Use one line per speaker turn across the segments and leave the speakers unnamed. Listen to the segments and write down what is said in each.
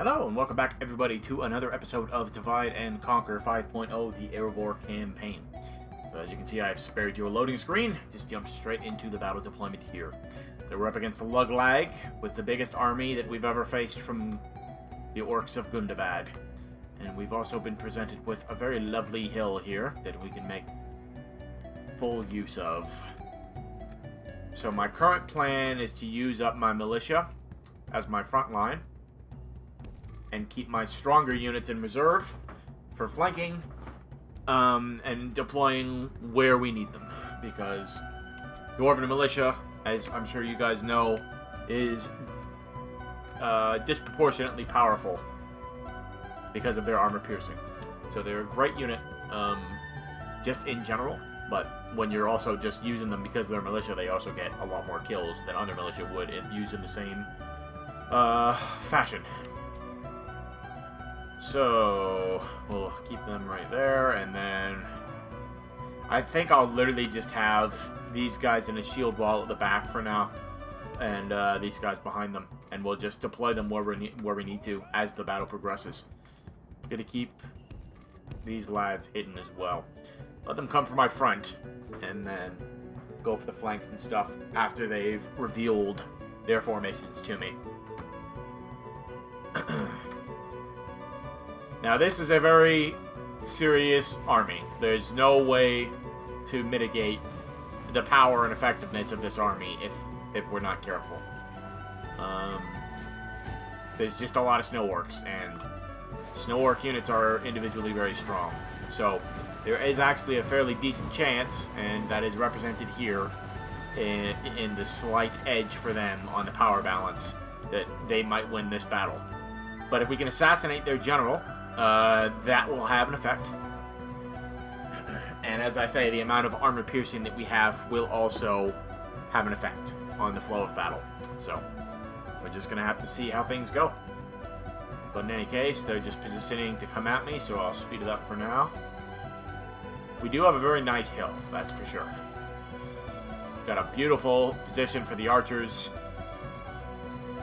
Hello and welcome back everybody to another episode of Divide and Conquer 5.0, the Erebor campaign. So as you can see, I have spared you a loading screen, just jumped straight into the battle deployment here. So we're up against the Lug-Lag with the biggest army that we've ever faced from the orcs of Gundabad. And we've also been presented with a very lovely hill here that we can make full use of. So my current plan is to use up my militia as my front line and keep my stronger units in reserve for flanking and deploying where we need them, because Dwarven militia, as I'm sure you guys know, is disproportionately powerful because of their armor piercing. So they're a great unit just in general, but when you're also just using them because they're militia, they also get a lot more kills than other militia would if used in the same fashion. So we'll keep them right there, and then I think I'll literally just have these guys in a shield wall at the back for now, and these guys behind them, and we'll just deploy them where we need to as the battle progresses. Gonna keep these lads hidden as well. Let them come from my front, and then go for the flanks and stuff after they've revealed their formations to me. Now, this is a very serious army. There's no way to mitigate the power and effectiveness of this army if we're not careful. There's just a lot of snow orcs, and snow orc units are individually very strong. So there is actually a fairly decent chance, and that is represented here in the slight edge for them on the power balance, that they might win this battle. But if we can assassinate their general, that will have an effect. And as I say, the amount of armor piercing that we have will also have an effect on the flow of battle. So we're just going to have to see how things go. But in any case, they're just positioning to come at me, so I'll speed it up for now. We do have a very nice hill, that's for sure. Got a beautiful position for the archers.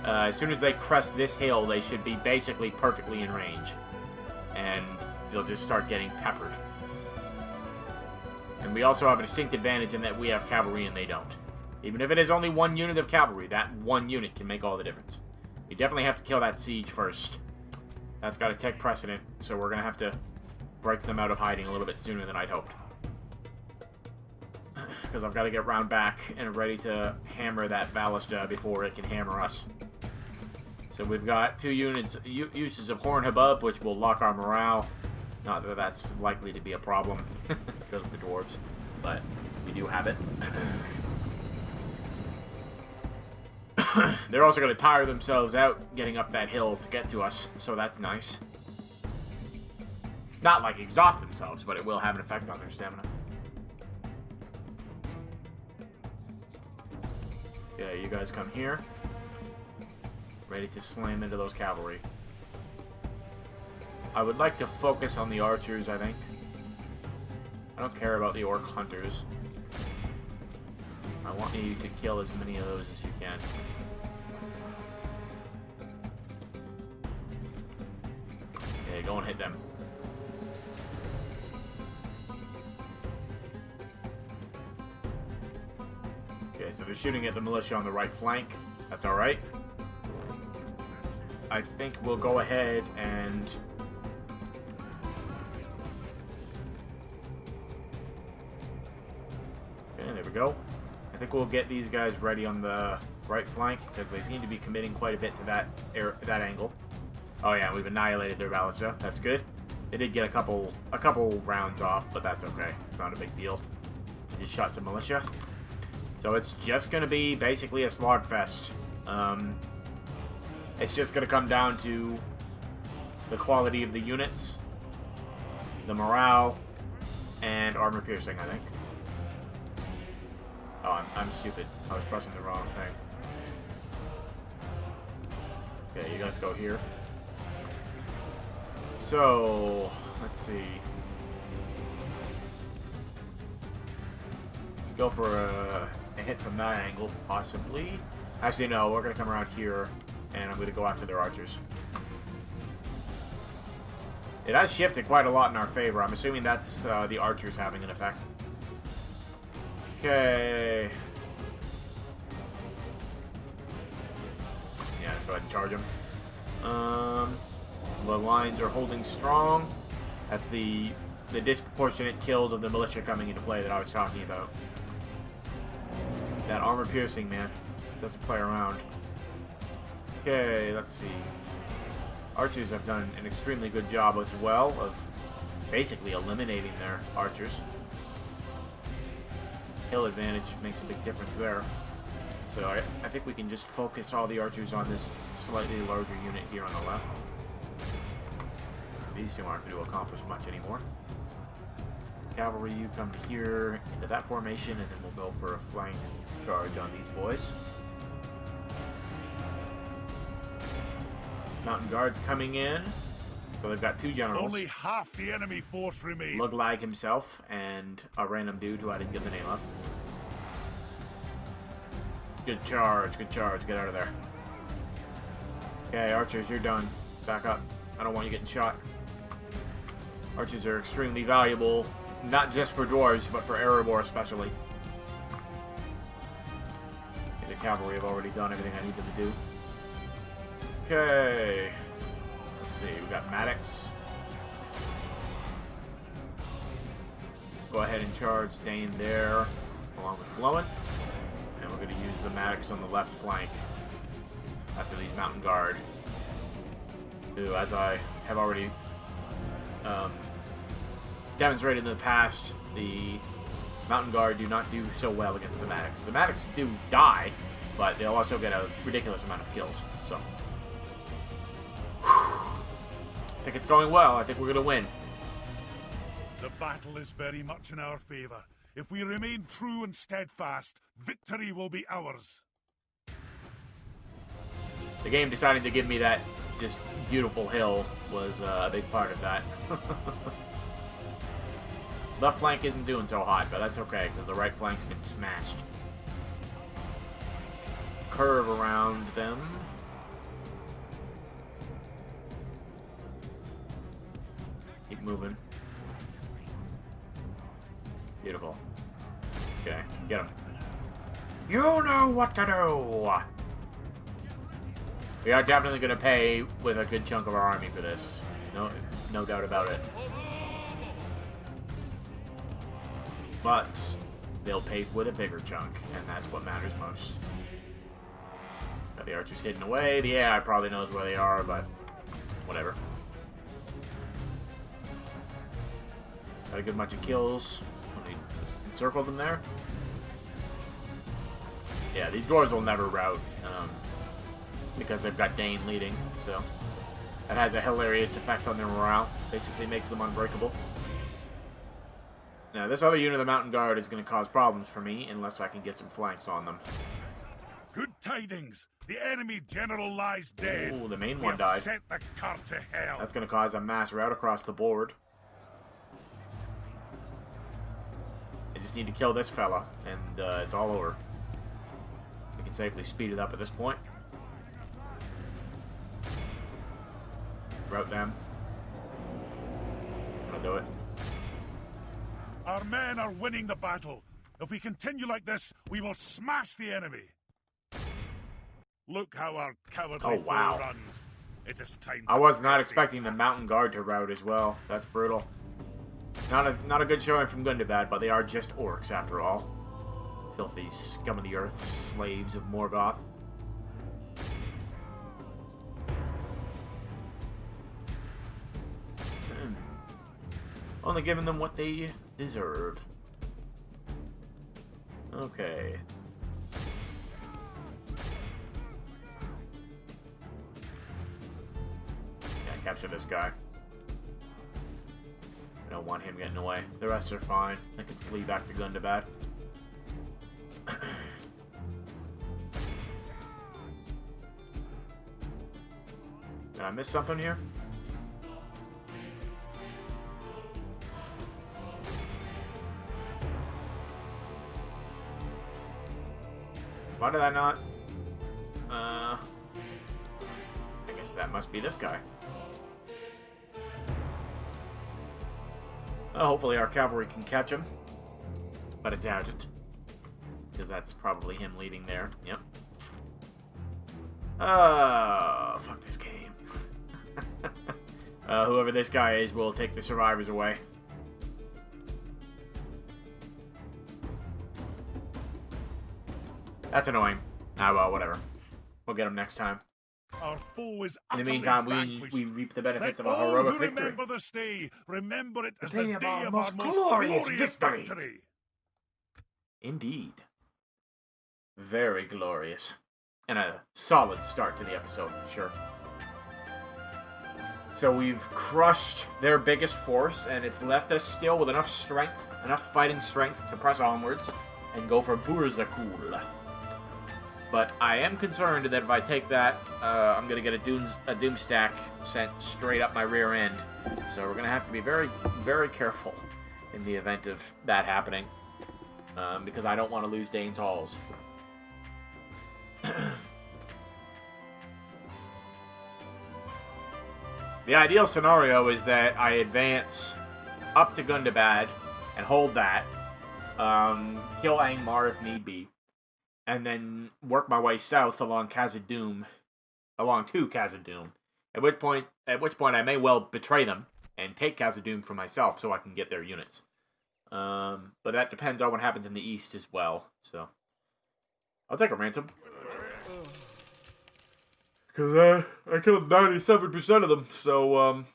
As soon as they crest this hill, they should be basically perfectly in range, and they'll just start getting peppered. And we also have a distinct advantage in that we have cavalry and they don't. Even if it is only one unit of cavalry, that one unit can make all the difference. We definitely have to kill that siege first. That's got to take precedent, so we're going to have to break them out of hiding a little bit sooner than I'd hoped. Because I've got to get round back and ready to hammer that ballista before it can hammer us. So we've got two uses of Horn Habub, which will lock our morale. Not that that's likely to be a problem because of the dwarves, but we do have it. They're also going to tire themselves out getting up that hill to get to us, so that's nice. Not like exhaust themselves, but it will have an effect on their stamina. Yeah, you guys come here. Ready to slam into those cavalry. I would like to focus on the archers, I think. I don't care about the orc hunters. I want you to kill as many of those as you can. Okay, go and hit them. Okay, so they're shooting at the militia on the right flank. That's alright. I think we'll go ahead and okay, there we go. I think we'll get these guys ready on the right flank because they seem to be committing quite a bit to that angle. Oh yeah, we've annihilated their ballista. That's good. They did get a couple rounds off, but that's okay. It's not a big deal. Just shot some militia. So it's just going to be basically a slogfest. It's just going to come down to the quality of the units, the morale, and armor piercing, I think. Oh, I'm stupid. I was pressing the wrong thing. Okay, you guys go here. So, let's see. Go for a hit from that angle, possibly. Actually, no, we're going to come around here, and I'm going to go after their archers. It has shifted quite a lot in our favor. I'm assuming that's the archers having an effect. Okay. Yeah, let's go ahead and charge them. The lines are holding strong. That's the disproportionate kills of the militia coming into play that I was talking about. That armor piercing, man. Doesn't play around. Okay, let's see. Archers have done an extremely good job as well of basically eliminating their archers. Hill advantage makes a big difference there. So I think we can just focus all the archers on this slightly larger unit here on the left. These two aren't going to accomplish much anymore. Cavalry, you come here into that formation, and then we'll go for a flank charge on these boys. Mountain Guards coming in. So they've got two generals.
Only half the enemy force remains.
Lug-Lag himself and a random dude who I didn't get the name of. Good charge, good charge. Get out of there. Okay, archers, you're done. Back up. I don't want you getting shot. Archers are extremely valuable, not just for dwarves, but for Erebor especially. Okay, the cavalry have already done everything I need them to do. Okay. Let's see, we got Maddox. Go ahead and charge Dane there, along with Glowin. And we're going to use the Maddox on the left flank after these Mountain Guard, who, as I have already demonstrated in the past, the Mountain Guard do not do so well against the Maddox. The Maddox do die, but they'll also get a ridiculous amount of kills. So, I think it's going well. I think we're going to win.
The battle is very much in our favor. If we remain true and steadfast, victory will be ours.
The game deciding to give me that just beautiful hill was a big part of that. Left flank isn't doing so hot, but that's okay, because the right flank's been smashed. Curve around them. Keep moving. Beautiful. Okay, get him. You know what to do! We are definitely going to pay with a good chunk of our army for this. No doubt about it. But they'll pay with a bigger chunk, and that's what matters most. Got the archers hidden away. The AI probably knows where they are, but whatever. Got a good bunch of kills. Let me encircle them there. Yeah, these Gors will never rout, because they've got Dane leading, so that has a hilarious effect on their morale. Basically makes them unbreakable. Now, this other unit of the Mountain Guard is going to cause problems for me unless I can get some flanks on them.
Good tidings. The enemy general lies dead.
Ooh, the main one died.
Sent the car to hell.
That's going to cause a mass rout across the board. I just need to kill this fella, and it's all over. We can safely speed it up at this point. Rout them. I'm going to do it.
Our men are winning the battle. If we continue like this, we will smash the enemy. Look how our cowardly foe runs. It is time.
I was not expecting the Mountain Guard to rout as well. That's brutal. Not a good showing from Gundabad, but they are just orcs after all. Filthy scum of the earth, slaves of Morgoth. Only giving them what they deserve. Okay. Gotta capture this guy. I don't want him getting away. The rest are fine. I can flee back to Gundabad. Did I miss something here? Why did I not? I guess that must be this guy. Hopefully our cavalry can catch him. But I doubt it. Because that's probably him leading there. Yep. Fuck this game. Whoever this guy is will take the survivors away. That's annoying. Ah, well, whatever. We'll get him next time.
Our foe is
In the
utterly
meantime,
vanquished.
we reap the benefits
Let
of a
all
heroic
who
victory.
remember this day, remember it as
The
the
day
day
of our
of
most
our most
glorious
glorious
victory.
victory.
Indeed. Very glorious. And a solid start to the episode, for sure. So we've crushed their biggest force, and it's left us still with enough strength, enough fighting strength to press onwards and go for Burzakul. But I am concerned that if I take that, I'm going to get a doom stack sent straight up my rear end. So we're going to have to be very, very careful in the event of that happening. Because I don't want to lose Dane's Halls. The ideal scenario is that I advance up to Gundabad and hold that. Kill Angmar if need be. And then work my way south along to Khazad-dûm. At which point I may well betray them and take Khazad-dûm for myself so I can get their units. But that depends on what happens in the east as well. So I'll take a ransom. Because I killed 97% of them, so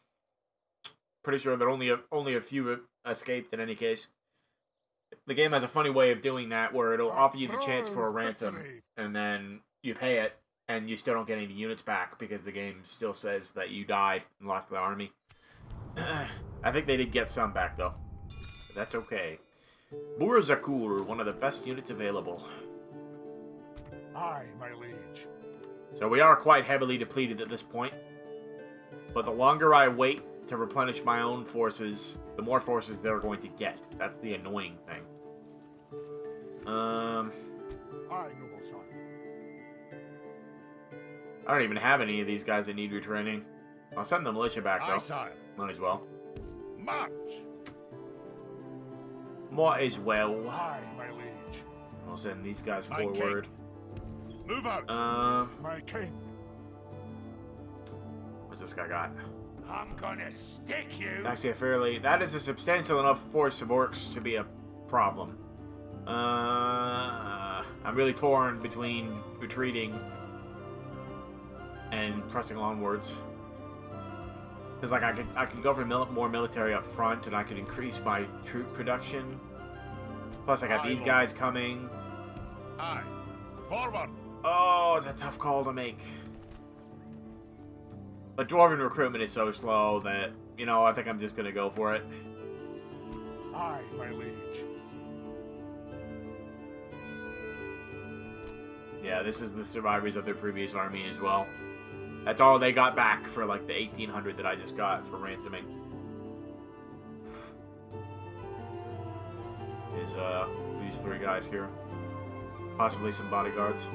pretty sure that only a few escaped in any case. The game has a funny way of doing that, where it'll offer you the chance for a ransom, and then you pay it, and you still don't get any units back, because the game still says that you died and lost the army. I think they did get some back, though. But that's okay. Burzakul, one of the best units available.
Aye, my liege.
So we are quite heavily depleted at this point. But the longer I wait to replenish my own forces, the more forces they're going to get. That's the annoying thing.
Aye, noble son.
I don't even have any of these guys that need retraining. I'll send the militia back, though.
Aye, sire.
Might as well.
March!
Might as well.
Aye, my liege.
I'll send these guys
My
forward.
Move out! My king!
What's this guy got?
I'm gonna stick you!
Actually, that is a substantial enough force of orcs to be a problem. I'm really torn between retreating and pressing onwards. Because like I could go for more military up front, and I could increase my troop production. Plus, I got these guys coming.
Aye, forward!
Oh, it's a tough call to make. But Dwarven recruitment is so slow that, you know, I think I'm just gonna go for it.
Aye, my liege.
Yeah, this is the survivors of their previous army as well. That's all they got back for, like, the 1,800 that I just got for ransoming. Is, these three guys here. Possibly some bodyguards.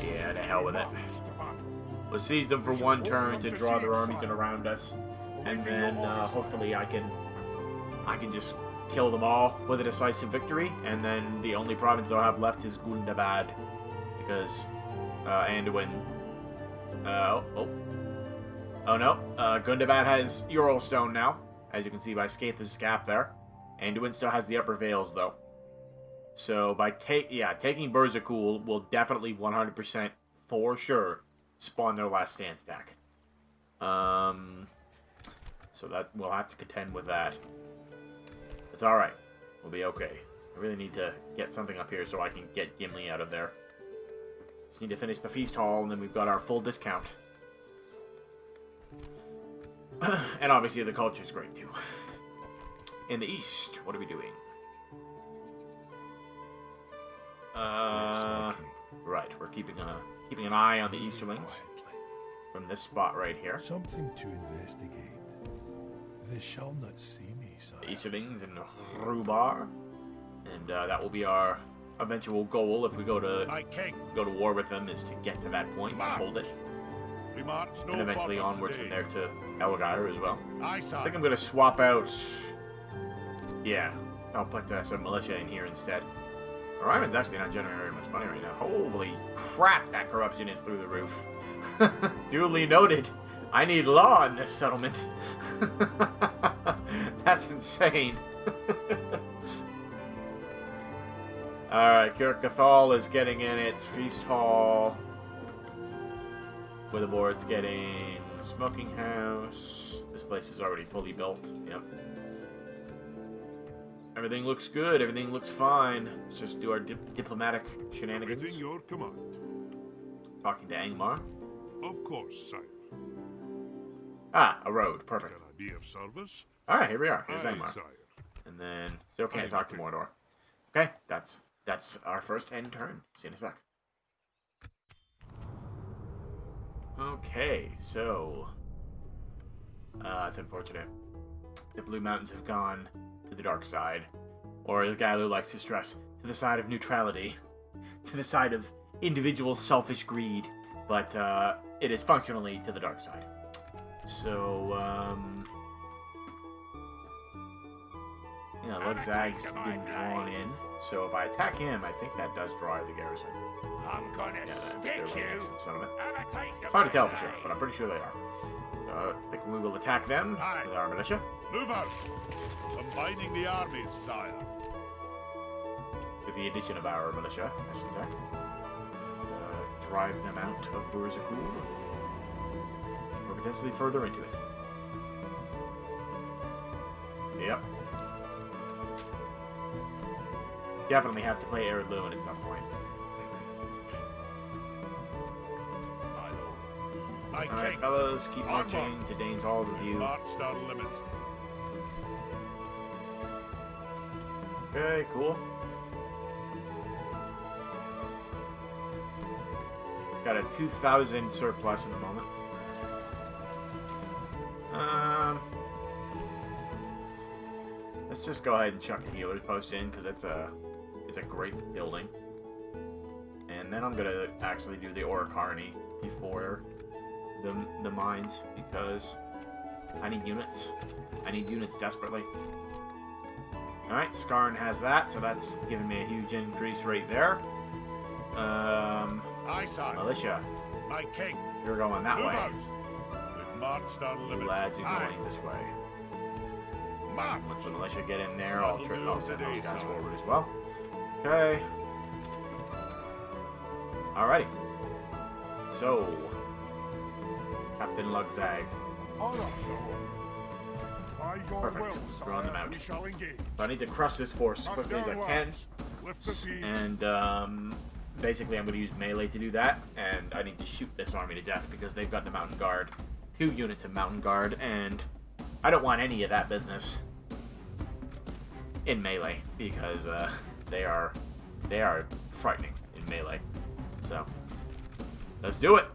Yeah, to hell with it. We'll seize them for one turn to draw their armies in around us. And then, hopefully I can just kill them all with a decisive victory, and then the only province they'll have left is Gundabad, because Anduin. Gundabad has Uralstone now, as you can see by Skaith's Gap there. Anduin still has the Upper Vales though. So by taking Bursacool will definitely 100% for sure spawn their last stand stack. So that we'll have to contend with that. It's alright. We'll be okay. I really need to get something up here so I can get Gimli out of there. Just need to finish the feast hall, and then we've got our full discount. And obviously the culture's great too. In the east, what are we doing? Right, we're keeping an eye on the Easterlings from this spot right here.
Something to investigate. They shall not see me, sire.
The Easterlings and Rubar, and that will be our eventual goal if we go to war with them, is to get to that point and hold it.
We march no
And eventually
further
onwards
today.
from there to Elgire as well.
Aye,
I
sir.
think I'm going to swap out... Yeah, I'll put some militia in here instead. Ryman's actually not generating very much money right now. Holy crap, that corruption is through the roof. Duly noted. I need law in this settlement. That's insane. Alright, Kirk Cathal is getting in its feast hall. Witherboard's getting smoking house. This place is already fully built. Yep. Everything looks good. Everything looks fine. Let's just do our diplomatic shenanigans.
Within your command.
Talking to Angmar.
Of course, sire.
Ah, a road. Perfect.
Can I be of service?
Alright, here we are. Here's
Aye,
Angmar.
sire.
And then still can't
Aye,
talk to
okay.
Mordor. Okay, that's our first end turn. See you in a sec. Okay, so it's unfortunate. The Blue Mountains have gone to the dark side. Or as Gailu likes to stress, to the side of neutrality. To the side of individual selfish greed. But it is functionally to the dark side. So, yeah, Lug-Lag's been drawn in. So if I attack him, I think that does draw the garrison.
I'm gonna
They're really nice in settlement. It's hard to tell for sure, but I'm pretty sure they are. So I think we will attack them with our militia.
Move out. Combining the armies, sire.
With the addition of our militia, I should say. Drive them out of Burzakul. Or potentially further into it. Yep. Definitely have to play Erebor at some point. Alright, fellas, keep marching to Dane's Hall Review.
Marched our limit.
Okay, cool. Got a 2,000 surplus in the moment. Let's just go ahead and chuck a healer's post in because it's a great building. And then I'm gonna actually do the Oracarni before the mines because I need units. I need units desperately. Alright, Skarn has that, so that's giving me a huge increase right there.
Aye, sire.
Militia,
My king.
you're going that
Move
way.
out. We've marched our
You
limit.
lads are
Aye.
going this way.
March.
Once the militia get in there, I'll send those
Today,
guys
sire.
forward as well. Okay. Alrighty. So, Captain Lug-Lag. Perfect. Drawing them out.
We shall engage.
So I need to crush this force as quickly as I can.
Lift the siege.
And basically I'm going to use melee to do that. And I need to shoot this army to death because they've got the Mountain Guard. 2 units of Mountain Guard. And I don't want any of that business in melee because they are frightening in melee. So, let's do it.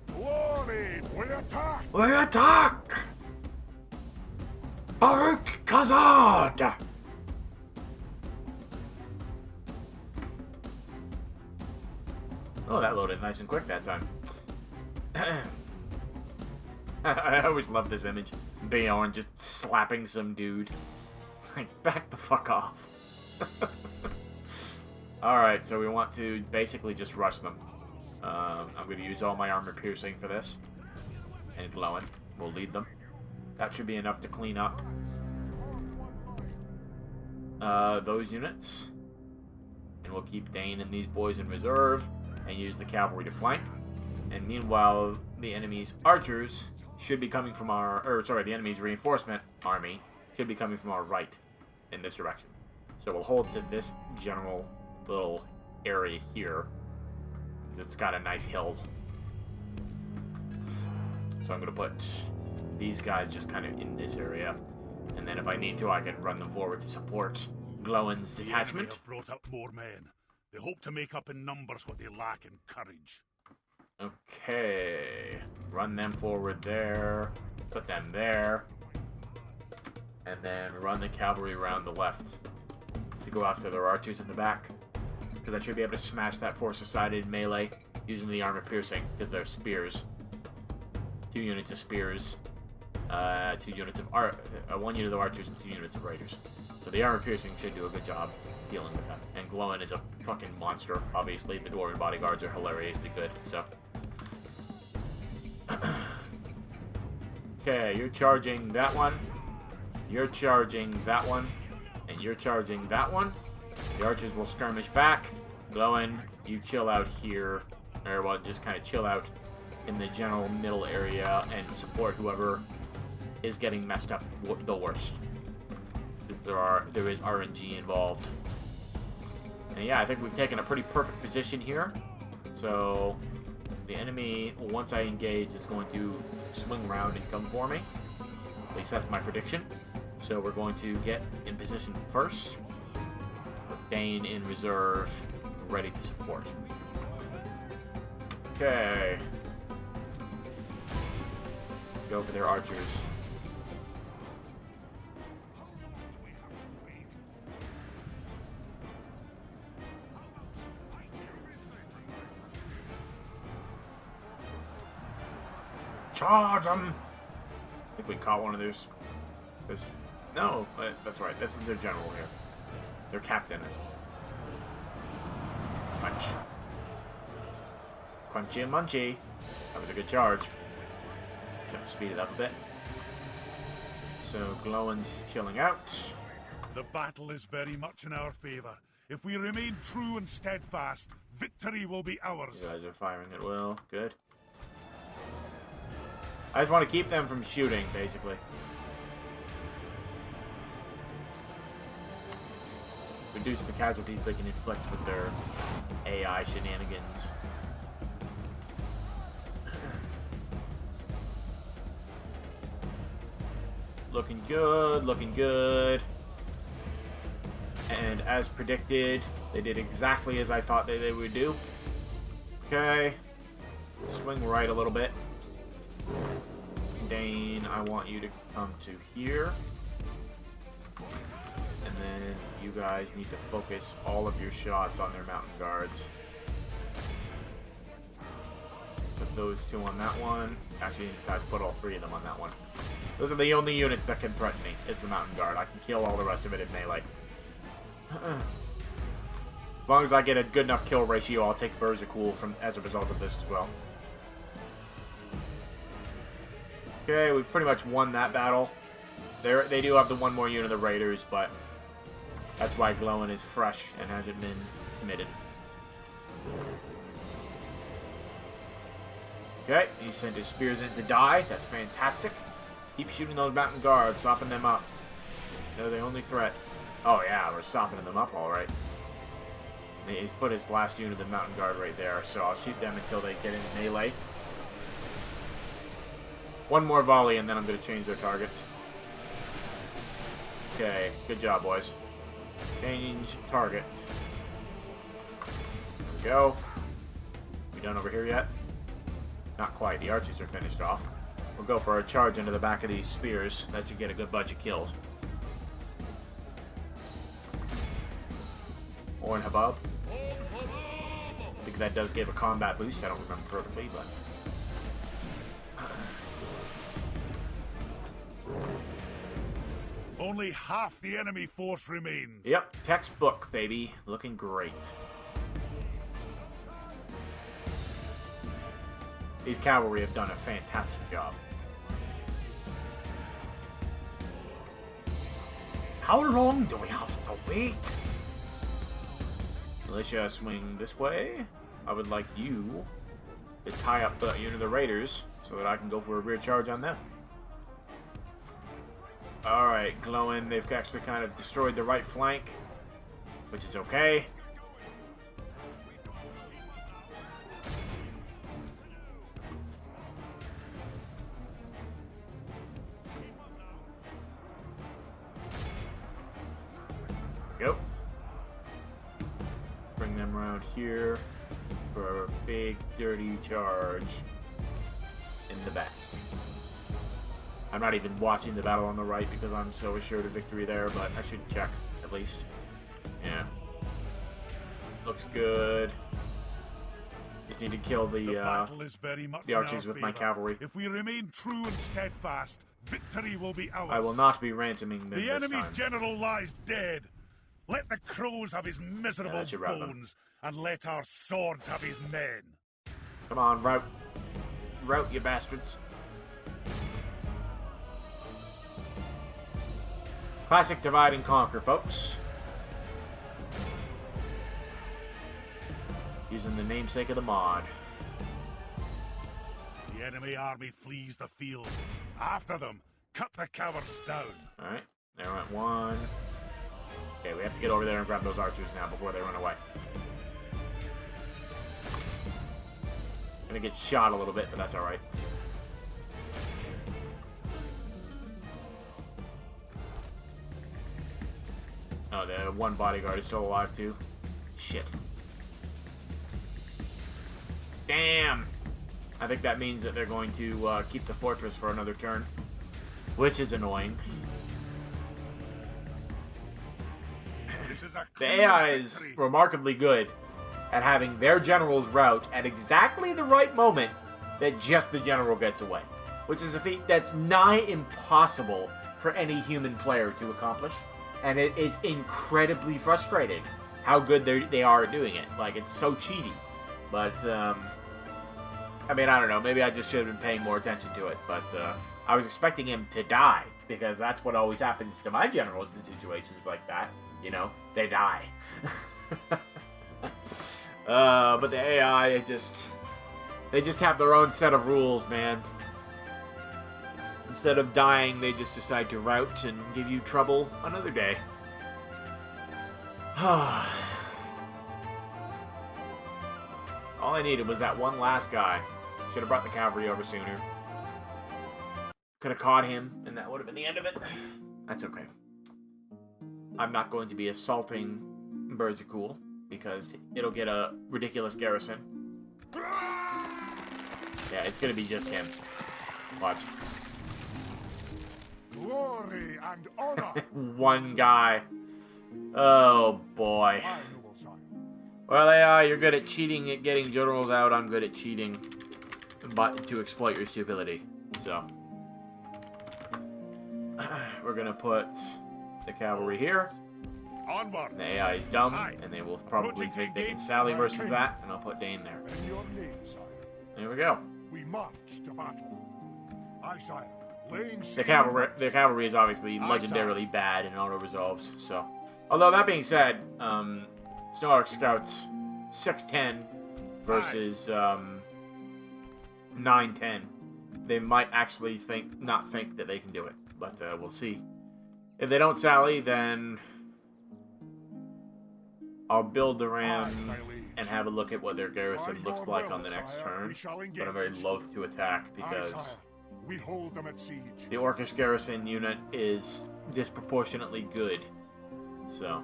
Glory, we attack.
We attack! Baruch Khazad! Oh, that loaded nice and quick that time. I always love this image. Bjorn just slapping some dude. Like, back the fuck off. Alright, so we want to basically just rush them. I'm going to use all my armor piercing for this. And glowing. We'll lead them. That should be enough to clean up those units. And we'll keep Dane and these boys in reserve. And use the cavalry to flank. And meanwhile, the enemy's archers should be coming from the enemy's reinforcement army should be coming from our right in this direction. So we'll hold to this general little area here because it's got a nice hill. So I'm going to put these guys just kind of in this area. And then if I need to, I can run them forward to support Glowin's
The enemy
detachment.
have brought up more men. They hope to make up in numbers what they lack in courage.
Okay. Run them forward there. Put them there. And then run the cavalry around the left to go after their archers in the back. Because I should be able to smash that force aside in melee using the armor piercing because they're spears. 2 units of spears, 2 units of 1 unit of archers, and 2 units of raiders. So the armor piercing should do a good job dealing with them. And Glowin is a fucking monster. Obviously, the dwarven bodyguards are hilariously good. So, okay, you're charging that one. You're charging that one, and you're charging that one. The archers will skirmish back. Glowin, you chill out here, or well, just kind of chill out in the general middle area and support whoever is getting messed up the worst. Since there is RNG involved. And yeah, I think we've taken a pretty perfect position here. So the enemy, once I engage, is going to swing around and come for me. At least that's my prediction. So we're going to get in position first. Bane in reserve, ready to support. Okay. Go for their archers. Charge them! I think we caught one of those. No, that's right. This is their general here. Their captain. Punch. Crunchy and munchy. That was a good charge. Gonna speed it up a bit. So Glowin's chilling out.
The battle is very much in our favor. If we remain true and steadfast, victory will be ours.
You guys are firing at will. Good. I just want to keep them from shooting, basically. Reduce the casualties they can inflict with their AI shenanigans. Looking good, looking good. And as predicted, they did exactly as I thought they would do. Okay. Swing right a little bit. Dane, I want you to come to here. And then you guys need to focus all of your shots on their mountain guards. Put those 2 on that one. Actually, in fact, put all 3 of them on that one. Those are the only units that can threaten me, is the mountain guard. I can kill all the rest of it in melee. As long as I get a good enough kill ratio, I'll take Bursacool as a result of this as well. Okay, we've pretty much won that battle. They do have the 1 more unit of the raiders, but that's why Glowin is fresh and hasn't been committed. Okay, he sent his spears in to die. That's fantastic. Keep shooting those mountain guards, soften them up. They're the only threat. Oh yeah, we're softening them up alright. He's put his last unit of the mountain guard right there, so I'll shoot them until they get into melee. 1 more volley and then I'm going to change their targets. Okay, good job, boys. Change target. There we go. We done over here yet? Not quite. The archers are finished off. We'll go for a charge into the back of these spears. That should get a good bunch of kills. Or in Habab. I think that does give a combat boost. I don't remember perfectly, but...
Only half the enemy force remains.
Yep, textbook, baby. Looking great. These cavalry have done a fantastic job. How long do we have to wait? Militia, swing this way. I would like you to tie up the unit of the raiders so that I can go for a rear charge on them. Alright, Glowin, they've actually kind of destroyed the right flank, which is okay. Go. Bring them around here for a big, dirty charge in the back. I'm not even watching the battle on the right because I'm so assured of victory there, but I should check, at least. Yeah. Looks good. Just need to kill the archers with my cavalry.
If we remain true and steadfast, victory will be ours.
I will not be ransoming them
The
this
enemy
time.
general lies dead. Let the crows have his miserable
rout them.
bones, and let our swords have his men.
Come on, rout. Rout, you bastards. Classic divide and conquer, folks. Using the namesake of the mod.
The enemy army flees the field. After them, cut the cowards down.
Alright, there went one. Okay, we have to get over there and grab those archers now before they run away. Gonna get shot a little bit, but that's alright. Oh, the one bodyguard is still alive too. Shit. Damn! I think that means that they're going to keep the fortress for another turn, which is annoying. The AI is remarkably good at having their generals rout at exactly the right moment that just the general gets away, which is a feat that's nigh impossible for any human player to accomplish, and it is incredibly frustrating how good they are at doing it. Like, it's so cheaty, but I mean, I don't know, maybe I just should have been paying more attention to it, but I was expecting him to die, because that's what always happens to my generals in situations like that. You know, they die. But the AI, they just have their own set of rules, man. Instead of dying, they just decide to rout and give you trouble another day. All I needed was that one last guy. Should have brought the cavalry over sooner. Could have caught him, and that would have been the end of it. That's okay. I'm not going to be assaulting Bursacool, because it'll get a ridiculous garrison. Yeah, it's going to be just him. Watch.
Glory and honor.
One guy. Oh, boy. Well, AI, you're good at cheating at getting generals out. I'm good at cheating but to exploit your stupidity. So, we're going to put the cavalry here.
Onward.
The AI is dumb, and they will probably think they can sally versus that, and I'll put Dane there. There we go.
We march to battle. Aye, sire.
The cavalry is obviously legendarily bad in auto resolves. So, although that being said, Snow Scouts 610 versus 910. They might actually not think that they can do it, but we'll see. If they don't sally, then I'll build the ram and have a look at what their garrison looks like on the next turn. But I'm very loath to attack because
we hold them at siege.
The Orcish garrison unit is disproportionately good. So,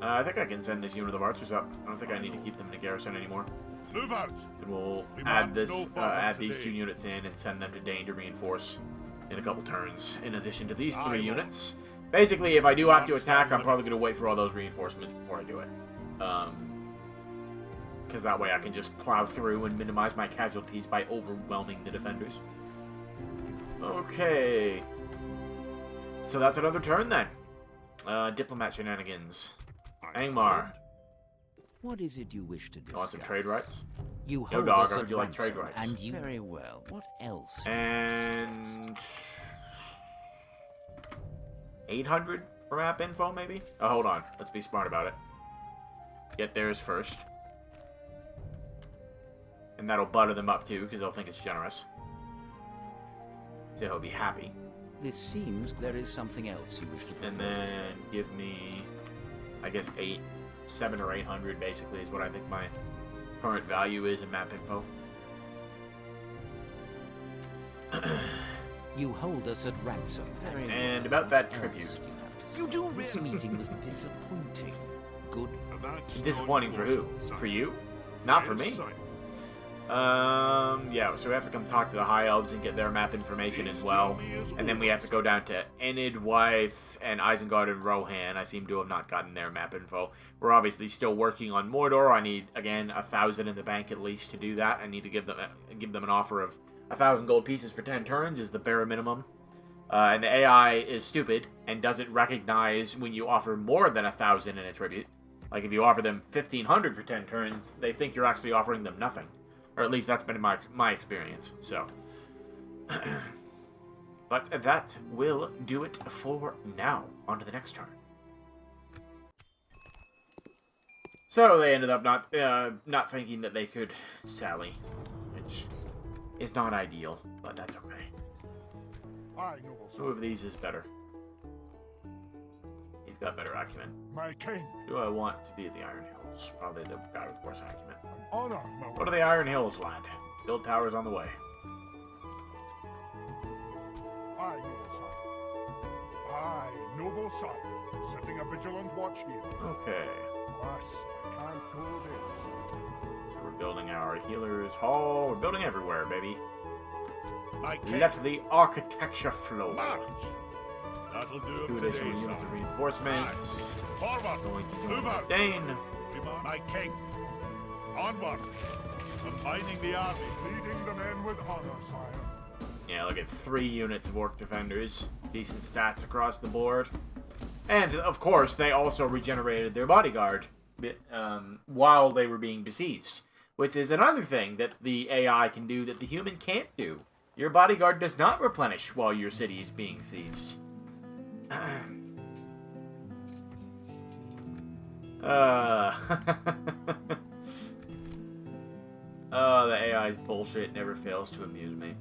I think I can send this unit of archers up. I don't think I need to keep them in a garrison anymore.
Move out.
And we'll add these 2 units in and send them to Dane to reinforce in a couple turns, in addition to these 3 units. Basically, if I do have to attack, I'm probably going to wait for all those reinforcements before I do it. Because that way I can just plow through and minimize my casualties by overwhelming the defenders. Okay. So that's another turn then. Diplomat shenanigans. Angmar.
What is it you wish to discuss?
You want some trade rights?
You
Yo,
hold
dog,
us
I
at
heard you like trade
ransom,
rights.
And you... Very well. What else?
And 800 for map info, maybe? Oh, hold on. Let's be smart about it. Get theirs first. And that'll butter them up, too, because they'll think it's generous. So he'll be happy.
This seems there is something else you wish to propose.
And then give me, I guess, 700 or 800, basically, is what I think my current value is in map info.
You hold us at ransom. Very
And
well.
about that
What
tribute.
else do you have to say? You do This meeting was disappointing. Good.
Disappointing for who? For you? Not for me. Yeah, so we have to come talk to the High Elves and get their map information as well. And then we have to go down to Enid, Wythe, and Isengard and Rohan. I seem to have not gotten their map info. We're obviously still working on Mordor. I need, again, 1,000 in the bank at least to do that. I need to give them an offer of 1,000 gold pieces for 10 turns is the bare minimum. And the AI is stupid and doesn't recognize when you offer more than 1,000 in a tribute. Like, if you offer them 1,500 for 10 turns, they think you're actually offering them nothing. Or at least that's been my experience, so. But that will do it for now. On to the next turn. So they ended up not thinking that they could sally, which is not ideal, but that's okay. Who of these is better? He's got better acumen.
My king.
Who do I want to be at the Iron Hills? Probably the guy with worse acumen.
Honor,
Go to the Iron Hills, lad. Build towers on the way.
Aye, noble sire. Aye, noble sire. Setting a vigilant watch here.
Okay.
Alas, I can't go there.
So we're building our healers hall. We're building everywhere, baby.
My king.
Let the architecture flow.
March. That'll do
Two
it
additional
today,
units
sir.
of reinforcements.
Forward.
Going to
Move
join
out.
Dane.
My king. Onward. Combining the army. Leading the men with honor, sire.
Yeah, look at 3 units of orc defenders. Decent stats across the board. And, of course, they also regenerated their bodyguard while they were being besieged. Which is another thing that the AI can do that the human can't do. Your bodyguard does not replenish while your city is being sieged. Oh, the AI's bullshit never fails to amuse me.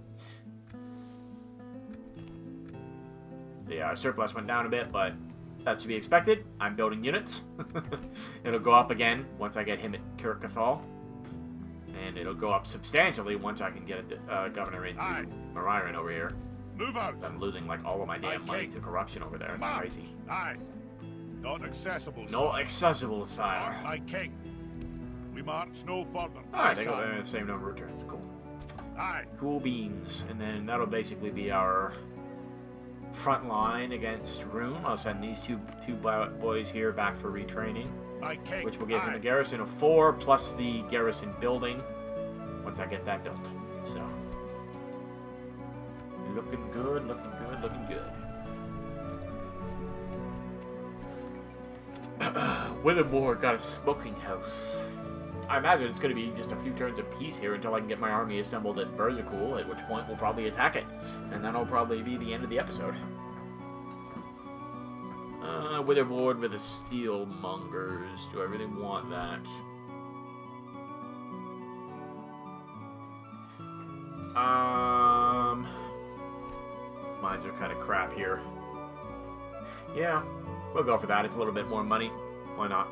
So yeah, our surplus went down a bit, but that's to be expected. I'm building units. It'll go up again once I get him at Kirkathal. And it'll go up substantially once I can get a governor into Moriran over here.
Move out.
I'm losing like all of my damn money to corruption over there. It's crazy.
Aye. Not accessible,
No
sire.
accessible, sire.
My king. We march no further.
Alright, they go there in the same number of turns. Cool.
Aye.
Cool beans. And then that'll basically be our front line against Rune. I'll send these two boys here back for retraining.
My king.
Which will give him a garrison of 4 plus the garrison building once I get that built. So, looking good, looking good, looking good. Erebor got a smoking house. I imagine it's going to be just a few turns of peace here until I can get my army assembled at Bursacool, at which point we'll probably attack it. And that'll probably be the end of the episode. Witherboard with the steel mongers. Do I really want that? Mines are kind of crap here. Yeah, we'll go for that. It's a little bit more money. Why not?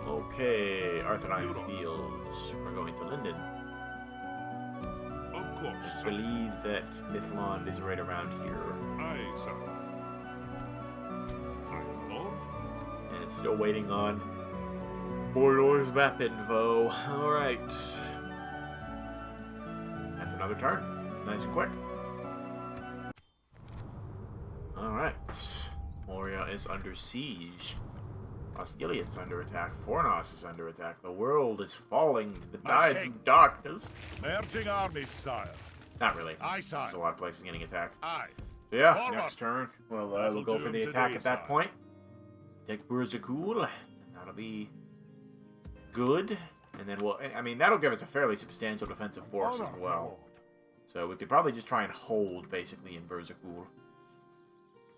Okay, Arthurine Fields. We're going to Linden.
Of course.
I believe that Mithlond is right around here.
Aye, sir. My lord.
And it's still waiting on Mordor's map info. Alright. That's another turn. Nice and quick. Alright. Moria is under siege. Osgiliath's under attack. Fornos is under attack. The world is falling to the tides of darkness.
Merging armies, sire.
Not really.
Aye, sire.
There's a lot of places getting attacked.
Aye.
So yeah,
Forward.
next turn, we'll
That'll
go
do
for
him
the attack
today,
at that
sire.
point. Take Burzakul. That'll be good. And then that'll give us a fairly substantial defensive force
Honor,
as
my
well.
lord.
So we could probably just try and hold, basically, in Burzakul.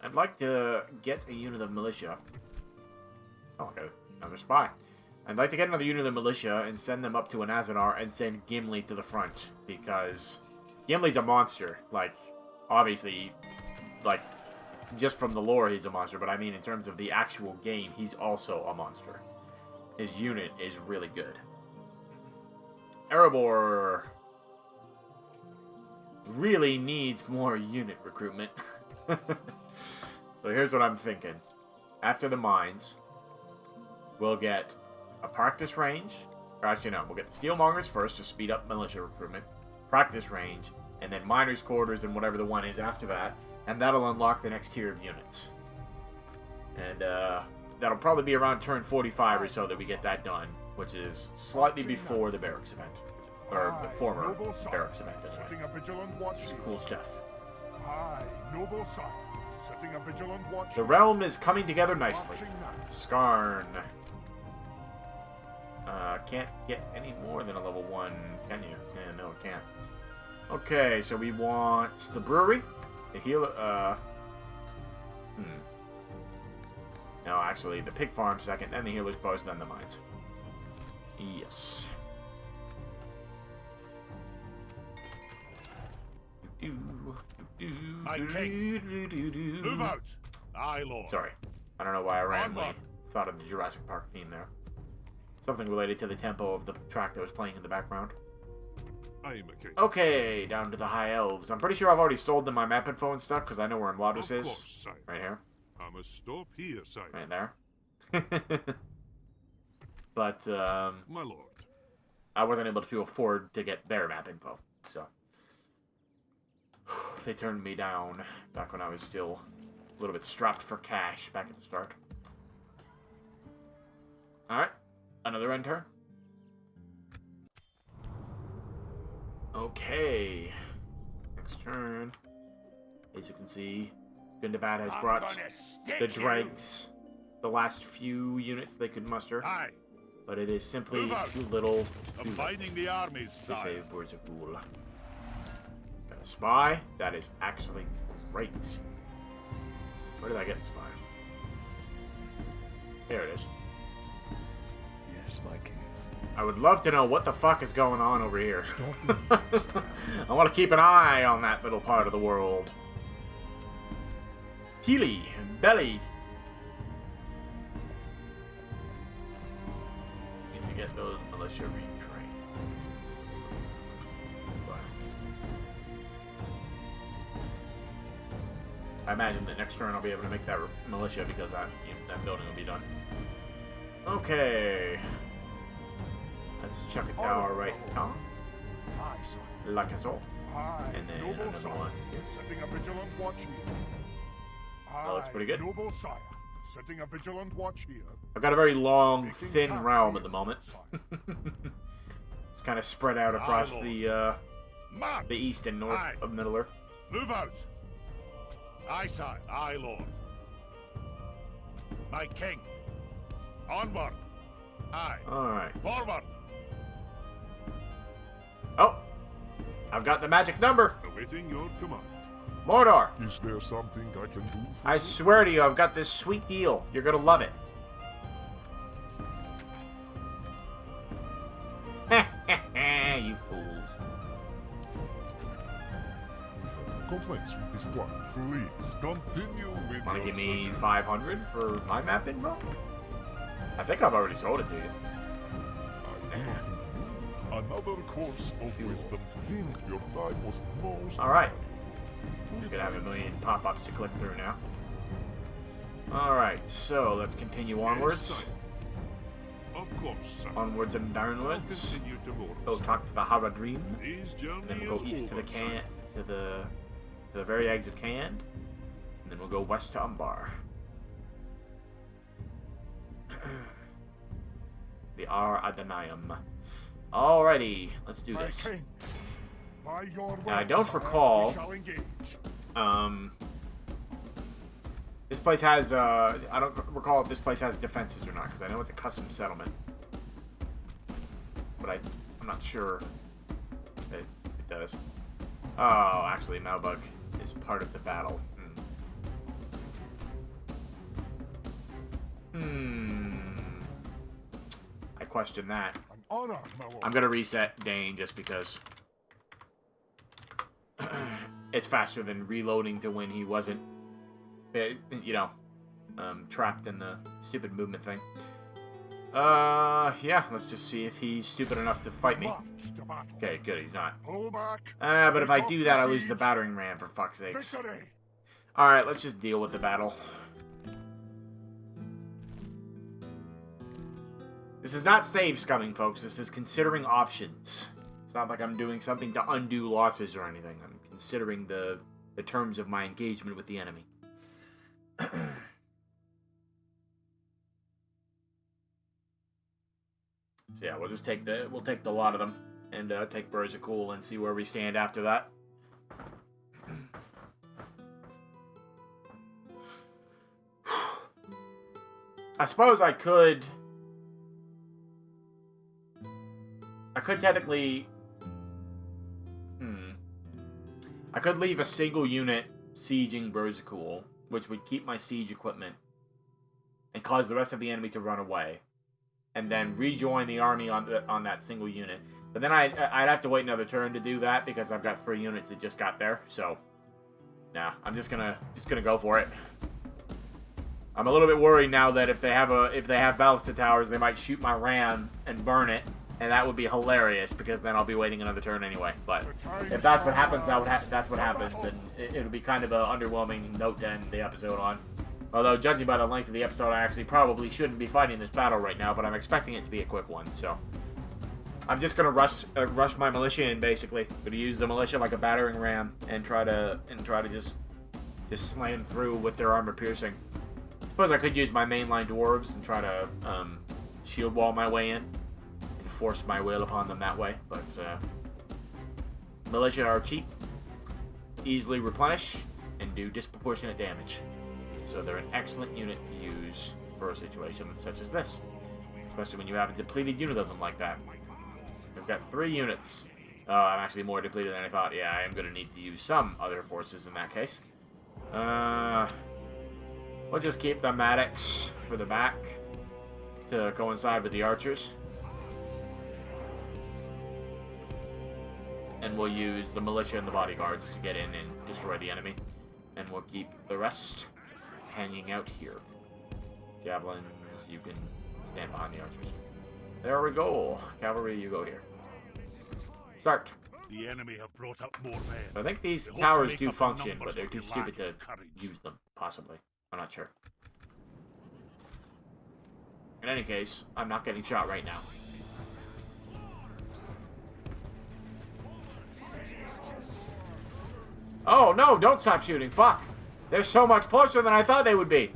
I'd like to get a unit of militia. Oh, okay. Another spy. I'd like to get another unit of the militia and send them up to Anazanar and send Gimli to the front. Because Gimli's a monster. Like, obviously, like, just from the lore he's a monster. But I mean, in terms of the actual game, he's also a monster. His unit is really good. Erebor really needs more unit recruitment. So here's what I'm thinking. After the mines, we'll get a practice range, Or actually, no. We'll get the Steelmongers first to speed up militia recruitment, practice range, and then miners' quarters and whatever the one is after that. And that'll unlock the next tier of units. And that'll probably be around turn 45 or so that we get that done, which is slightly before the barracks event. Or the former barracks event, anyway. Which is cool stuff. The realm is coming together nicely. Skarn. Can't get any more than a level 1, can you? Yeah, no, it can't. Okay, so we want the brewery, the healer, No, actually, the pig farm second, then the healer's post, then the mines. Yes.
Move out! Aye, Lord.
Sorry. I don't know why I randomly thought of the Jurassic Park theme there. Something related to the tempo of the track that was playing in the background. Okay, down to the High Elves. I'm pretty sure I've already sold them my map info and stuff, because I know where Mladus is. Right here.
I must stop here, sire.
Right there. But,
my lord.
I wasn't able to afford to get their map info, so. They turned me down back when I was still a little bit strapped for cash back at the start. Alright, another end turn. Okay, next turn. As you can see, Gundabad has brought the dregs, the last few units they could muster.
Aye.
But it is simply too little too
Combining the armies,
to
sire.
save Burzakul. Got a spy. That is actually great. Where did I get the spy? There it is.
Yes, my king.
I would love to know what the fuck is going on over here. I want to keep an eye on that little part of the world. Teely, Belly. Need to get those militia retrained. I imagine that next turn I'll be able to make that militia because that building will be done. Okay. Let's chuck a tower right now. Like a soul. And then another one here.
Setting a vigilant watch here.
That looks pretty good.
Noble sire. Setting a vigilant watch here.
I've got a very long, thin realm at the moment. It's kind of spread out across the east and north of Middle Earth.
Move out. Aye, sire. Aye, lord. My king. Onward. Aye.
Alright.
Forward.
Oh! I've got the magic number!
Awaiting your command.
Mordor!
Is there something I can do for
I swear to you, I've got this sweet deal. You're gonna love it. You fools.
Complaints with this one. Please continue with
Wanna
your
give me
suggestions.
500 for my map info? I think I've already sold it to you.
I do not think you. Another course of wisdom to think your time was most.
Alright. You could have a million pop-ups to click through now. Alright, so let's continue onwards.
Yes, sire. Of course, sir.
Onwards and
I'll
downwards.
continue tomorrow,
Go
sir.
talk to the Haradrim.
This journey
Then we'll go
is
east to the
over, sir.
to the very eggs of Cand. And then we'll go west to Umbar. The Ar Adonayim. Alrighty, let's do
My
this.
king, by your
Now, I
word,
don't
sire,
recall,
we shall engage.
This place has, I don't recall if this place has defenses or not, because I know it's a custom settlement. But I'm not sure that it does. Oh, actually, Malbug is part of the battle. I question that.
An honor, my lord.
I'm gonna reset Dane just because it's faster than reloading to when he wasn't, trapped in the stupid movement thing. Yeah, let's just see if he's stupid enough to fight me.
March to battle.
Okay, good, he's not.
Pull back.
But if I
Break
do
off
that, I
the
lose the
siege.
battering ram, for fuck's sakes.
Victory.
Alright, let's just deal with the battle. This is not save scumming, folks. This is considering options. It's not like I'm doing something to undo losses or anything. I'm considering the terms of my engagement with the enemy. So yeah, we'll just take the lot of them and take Bursacool and see where we stand after that. I suppose I could technically... I could leave a single unit sieging Bursacool, which would keep my siege equipment, and cause the rest of the enemy to run away, and then rejoin the army on that single unit. But then I'd have to wait another turn to do that, because I've got 3 units that just got there, so... Nah, I'm just gonna go for it. I'm a little bit worried now that if they have ballista towers, they might shoot my ram and burn it, and that would be hilarious because then I'll be waiting another turn anyway. But if that's what happens, that's what happens, and it'll be kind of an underwhelming note to end the episode on. Although judging by the length of the episode, I actually probably shouldn't be fighting this battle right now, but I'm expecting it to be a quick one. So I'm just gonna rush my militia in. Basically, gonna use the militia like a battering ram and try to just slam through with their armor piercing. Suppose I could use my mainline dwarves and try to shield wall my way in and force my will upon them that way. But militia are cheap, easily replenish, and do disproportionate damage. So they're an excellent unit to use for a situation such as this, especially when you have a depleted unit of them like that. We've got 3 units. Oh, I'm actually more depleted than I thought. Yeah, I am going to need to use some other forces in that case. We'll just keep the Maddox for the back to coincide with the archers. And we'll use the militia and the bodyguards to get in and destroy the enemy. And we'll keep the rest hanging out here. Javelins, you can stand behind the archers. There we go. Cavalry, you go here. Start.
The enemy have brought up more men.
I think these towers do function, but they're too stupid to use them, possibly. I'm not sure. In any case, I'm not getting shot right now. Oh, no, don't stop shooting. Fuck. They're so much closer than I thought they would be.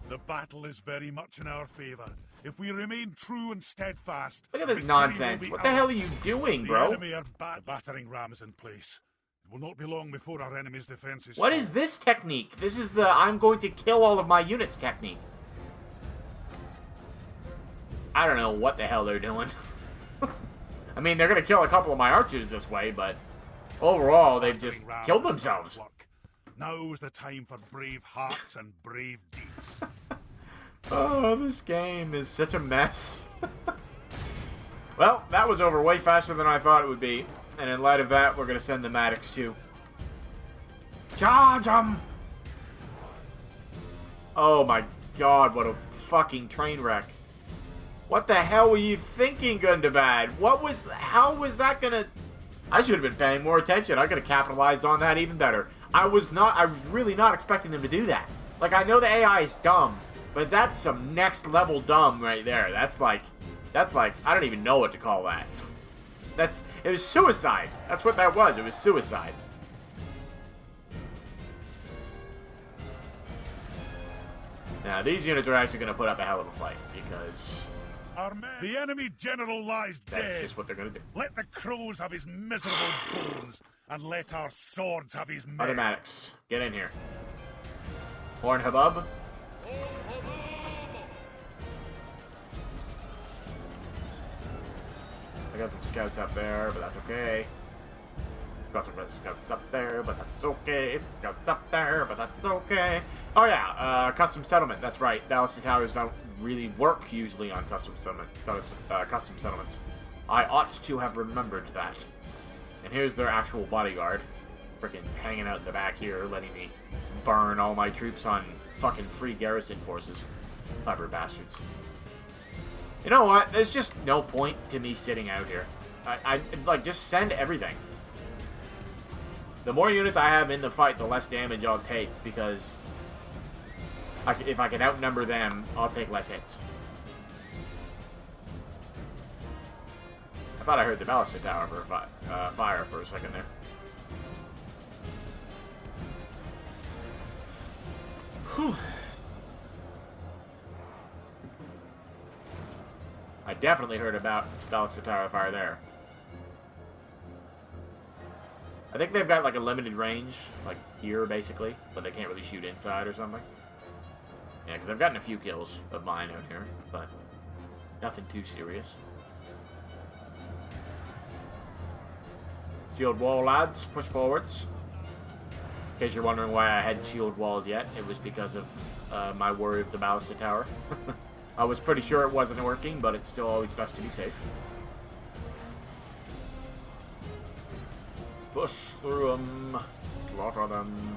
The battle is very much in our favor. If we remain true and steadfast...
Look at this nonsense. What the hell are you doing, bro?
The enemy are battering rams in place. It will not be long before our enemy's defenses...
What is this technique? This is the I'm going to kill all of my units technique. I don't know what the hell they're doing. I mean, they're going to kill a couple of my archers this way, but overall, they've just killed themselves.
Now is the time for brave hearts and brave deeds.
Oh, this game is such a mess. Well, that was over way faster than I thought it would be. And in light of that, we're going to send the Maddox too. Charge 'em! Oh my god, what a fucking train wreck. What the hell were you thinking, Gundabad? How was that gonna... I should have been paying more attention. I could have capitalized on that even better. I was really not expecting them to do that. Like, I know the AI is dumb, but that's some next level dumb right there. That's like, I don't even know what to call that. It was suicide. That's what that was. It was suicide. Now, these units are actually going to put up a hell of a fight, because...
The enemy general lies dead.
That's just what they're going to do.
Let the crows have his miserable bones, and let our swords have his men.
Other Maddox, get in here. Horn Habub. I got some scouts up there, but that's okay. Got some scouts up there, but that's okay. Some scouts up there, but that's okay. Oh yeah, custom settlement. That's right. Ballista towers don't really work usually on custom settlements. I ought to have remembered that. And here's their actual bodyguard, freaking hanging out in the back here, letting me burn all my troops on fucking free garrison forces. Clever bastards. You know what? There's just no point to me sitting out here. I like, just send everything. The more units I have in the fight, the less damage I'll take, because If I can outnumber them, I'll take less hits. I thought I heard the ballistic tower for fire for a second there. Whew. I definitely heard about ballistic tower fire there. I think they've got like a limited range, like here basically, but they can't really shoot inside or something. Yeah, because I've gotten a few kills of mine out here, but nothing too serious. Shield wall, lads. Push forwards. In case you're wondering why I hadn't shield walled yet, it was because of my worry of the ballistic tower. I was pretty sure it wasn't working, but it's still always best to be safe. Push through them. Slaughter them.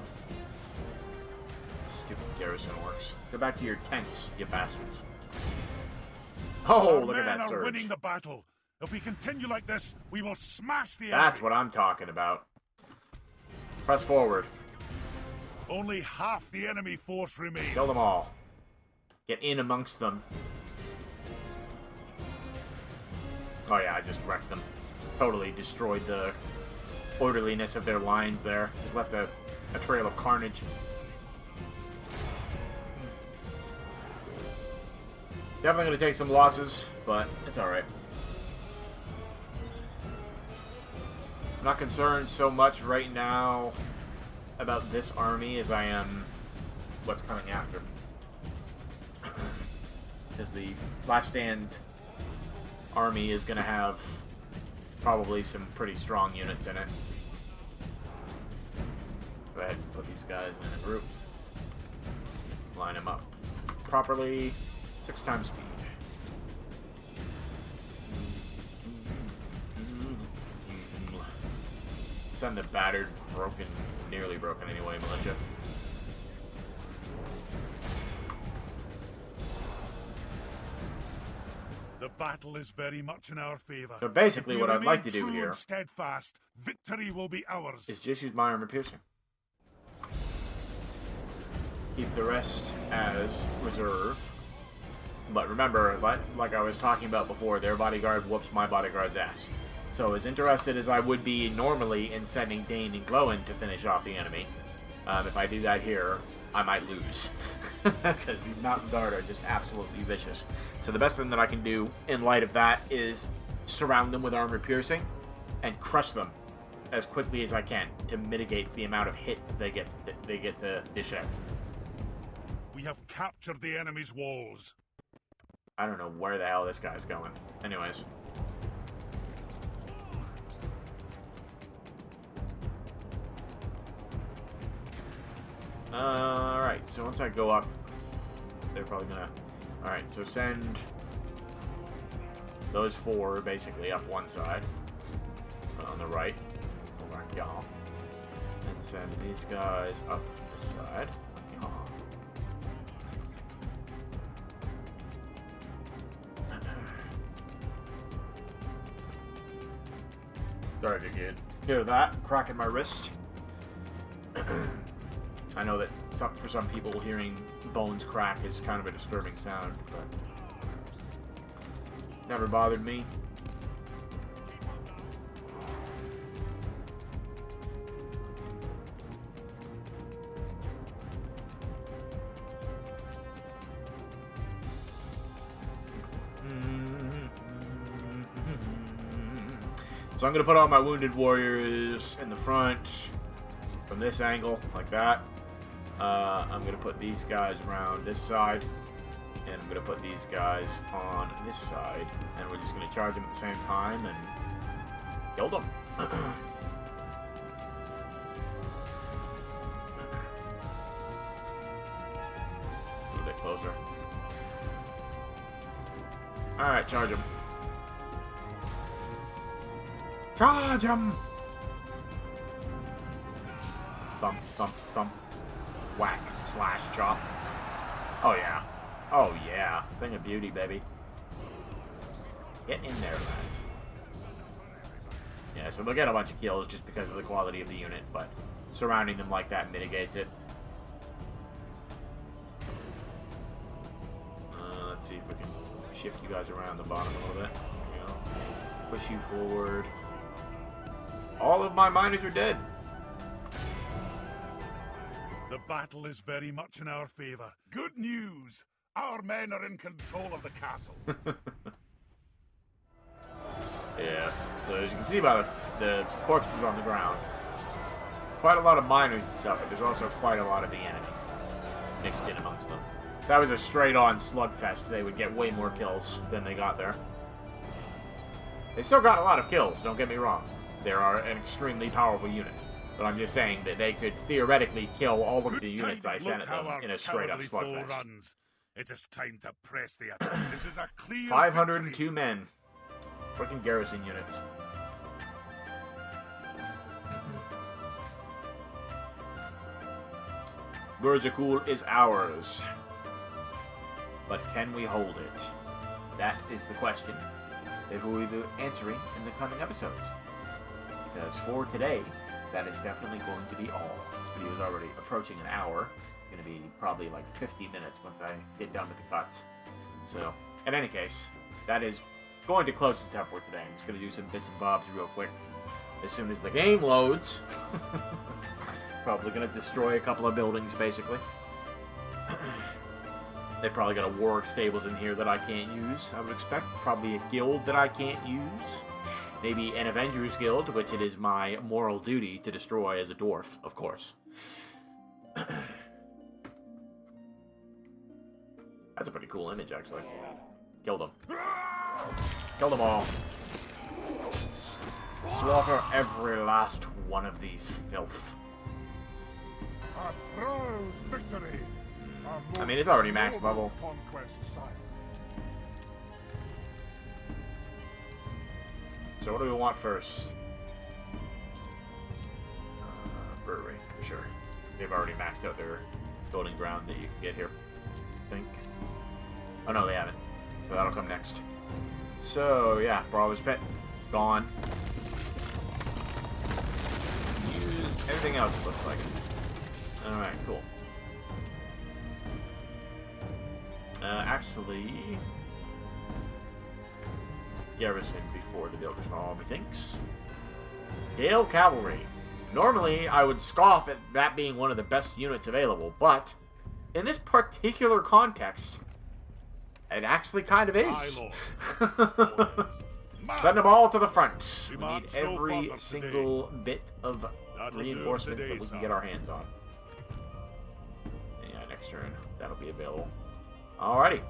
Stupid garrison works. Go back to your tents, you bastards. Oh, look at that surge.
Our men are winning the battle. If we continue like this, we will smash the enemy.
That's what I'm talking about. Press forward.
Only half the enemy force remains.
Kill them all. Get in amongst them. Oh yeah, I just wrecked them. Totally destroyed the orderliness of their lines there. Just left a trail of carnage. Definitely going to take some losses, but it's alright. I'm not concerned so much right now about this army as I am what's coming after. Because the Last Stand army is going to have probably some pretty strong units in it. Go ahead and put these guys in a group. Line them up properly. 6 times speed. Send the battered, broken, nearly broken anyway, militia.
The battle is very much in our favor.
So basically what I'd like to do
true
here
and steadfast, victory will be ours.
is just use my armor piercing. Keep the rest as reserve. But remember, like I was talking about before, their bodyguard whoops my bodyguard's ass. So as interested as I would be normally in sending Dane and Glowin to finish off the enemy, if I do that here, I might lose. Because these Mountain Guard are just absolutely vicious. So the best thing that I can do in light of that is surround them with armor piercing and crush them as quickly as I can to mitigate the amount of hits they get to dish out.
We have captured the enemy's walls.
I don't know where the hell this guy's going. Anyways. Alright, so once I go up, they're probably gonna... Alright, so send those 4 basically up one side, on the right, over y'all, and send these guys up this side. Sorry if you could hear that, cracking my wrist. I know that for some people hearing bones crack is kind of a disturbing sound, but never bothered me. So I'm going to put all my wounded warriors in the front from this angle, like that. I'm going to put these guys around this side, and I'm going to put these guys on this side, and we're just going to charge them at the same time and kill them. A little bit closer. Alright, charge them. Charge him! Thump, thump, thump. Whack, slash, chop. Oh yeah. Oh yeah. Thing of beauty, baby. Get in there, lads. Yeah, so they'll get a bunch of kills just because of the quality of the unit, but surrounding them like that mitigates it. shift you guys around the bottom a little bit. There we go. Push you forward. All of my miners are dead.
The battle is very much in our favor. Good news! Our men are in control of the castle.
Yeah, so as you can see by the corpses on the ground, quite a lot of miners and stuff, but there's also quite a lot of the enemy mixed in amongst them. If that was a straight-on slugfest, they would get way more kills than they got there. They still got a lot of kills, don't get me wrong. They are an extremely powerful unit. But I'm just saying that they could theoretically kill all of the units I sent at them in a straight-up slugfest.
It is time to press the attack. This is a clear
502
victory.
men. Freaking garrison units. Bursacool is ours. But can we hold it? That is the question that we will be answering in the coming episodes. Because for today, that is definitely going to be all. This video is already approaching an hour. It's going to be probably like 50 minutes once I get done with the cuts. So, in any case, that is going to close this out for today. I'm just going to do some bits and bobs real quick. As soon as the game loads, probably going to destroy a couple of buildings, basically. They probably got a Warwick stables in here that I can't use, I would expect. Probably a guild that I can't use. Maybe an Avengers Guild, which it is my moral duty to destroy as a dwarf, of course. That's a pretty cool image, actually. Killed them. Killed them all. Slaughter every last one of these filth.
A proud victory.
I mean, it's already max level.
Conquest, sire.
So what do we want first? Brewery, sure. They've already maxed out their building ground that you can get here, I think. Oh no, they haven't. So that'll come next. So yeah, Brawler's Pit, gone. Used everything else, it looks like. Alright, cool. Actually, garrison before the builders all methinks. Gale Cavalry. Normally, I would scoff at that being one of the best units available, but in this particular context, it actually kind of is. Send them all to the front. We need every single bit of reinforcements that we can get our hands on. Yeah, next turn, that'll be available. Alrighty.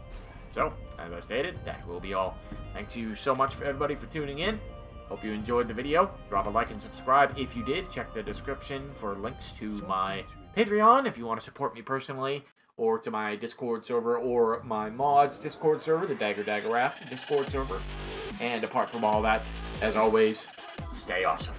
So, as I stated, that will be all. Thanks you so much for everybody for tuning in. Hope you enjoyed the video. Drop a like and subscribe if you did. Check the description for links to my Patreon if you want to support me personally, or to my Discord server, or my mods Discord server, the DAGORATH Discord server. And apart from all that, as always, stay awesome.